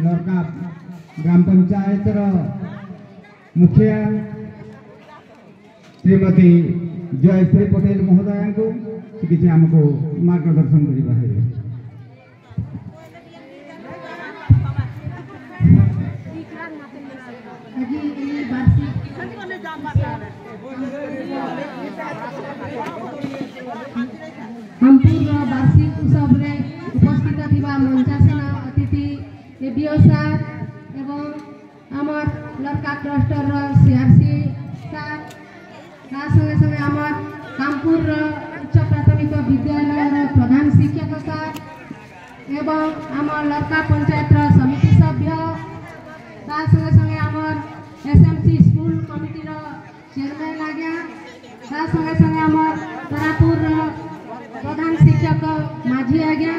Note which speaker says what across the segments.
Speaker 1: लड़का ग्राम पंचायत मुखिया श्रीमती जयश्री पटेल महोदया को किसी आमको मार्गदर्शन करवा है।
Speaker 2: हमपुर वार्षिक उत्सव में उपस्थित थिबा मंचासीन अतिथि एबीओ सार एवं आमर लड़का क्लस्टर सीआरसी सार संगे संगे आमर कामपुर उच्च प्राथमिक विद्यालय प्रधान शिक्षक सार एवं आमर लड़का पंचायत समिति सभ्य संगे संगे आमर एसएमसी स्कूल कमिटी चेयरमैन आज्ञा संगे संगे आमर तारापुर प्रधान शिक्षक माझी आज्ञा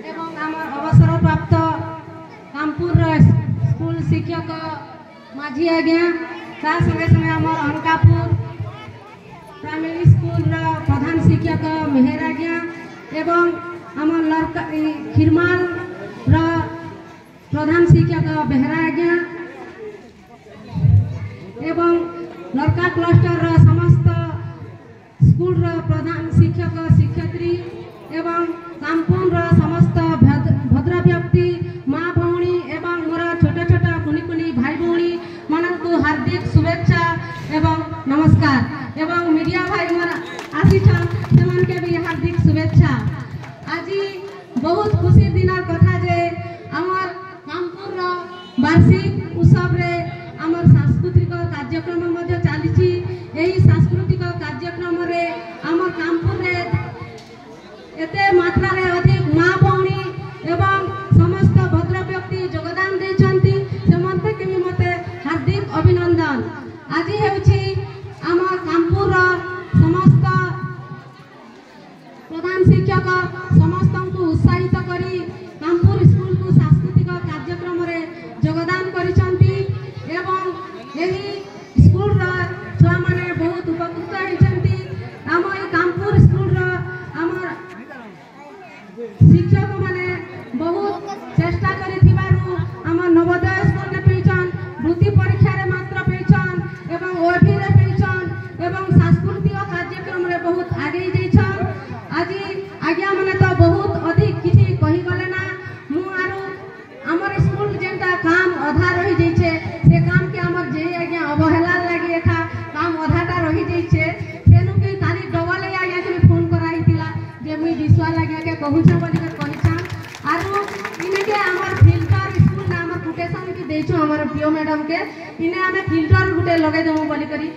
Speaker 2: एवं आमर अवसर प्राप्त कामपुर स्कूल शिक्षक माझी आज्ञा संगे संगे आमर अंकापुर प्राइमरी स्कूल प्रधान शिक्षक मेहर आज्ञा एवं आमर लड़का खिरमाल प्रधान शिक्षक बेहरा आज्ञा एवं लड़का क्लस्टर समस्त स्कूल प्रधान शिक्षक शिक्षयित्री एवं कामपुर समस्त भद्र व्यक्ति माँ भौणी एवं मोर छोट छोट कुनी कुनी भाई भौणी मानू हार्दिक शुभेच्छा एवं नमस्कार एवं मीडिया भाई मोर आसीछन सेमान के भी हार्दिक शुभेच्छा। आज बहुत खुशी दिन कथा जे आमर कामपुर वार्षिक उत्सव रे आमर सांस्कृतिक कार्यक्रम चली। यही सांस्कृतिक कार्यक्रम रे आमर कामपुर रे एते मात्रा रे अधिक माँ भौणी एवं समस्त भद्र व्यक्ति योगदान देछंती सेमंते के मते हार्दिक अभिनंदन। आज हेउछि आमर कामपुर समस्त प्रधान शिक्षक समस्त को उत्साहित करी कामपुर स्कूल को सांस्कृतिक कार्यक्रम रे योगदान करिसंती एवं यही स्कूल रा छुआ माने बहुत उपकृत होइसंती। आम ए कामपुर स्कूल रा आमर शिक्षक माने बहुत चेष्टा करिथिबारु आमर नवोदय स्कूल ने पेइछन वृत्ति परीक्षा रे मात्र पेइछन एवं ओएफी रे पेइछन एवं सांस्कृतिक कार्यक्रम रे बहुत आगे जइछन। आज आज्ञा माने तो बहुत अधिक किछि कहि गले ना मु आरो आमर स्कूल जेंटा काम आधा रहि जइछे से काम के आमर जे आज्ञा अवहेला लागि एखा काम आधाटा रहि जइछे सेनु के तारी डबल आज्ञा के फोन कराइतिला जे मुई विश्वास आज्ञा के कहूछ बोली के कहिछा आरो इने के आमर फिल्टर स्कूल ना आमर कोटेशन के देछो आमर पीओ मैडम के इने हमें फिल्टर गुटे लगे देमु बोली करी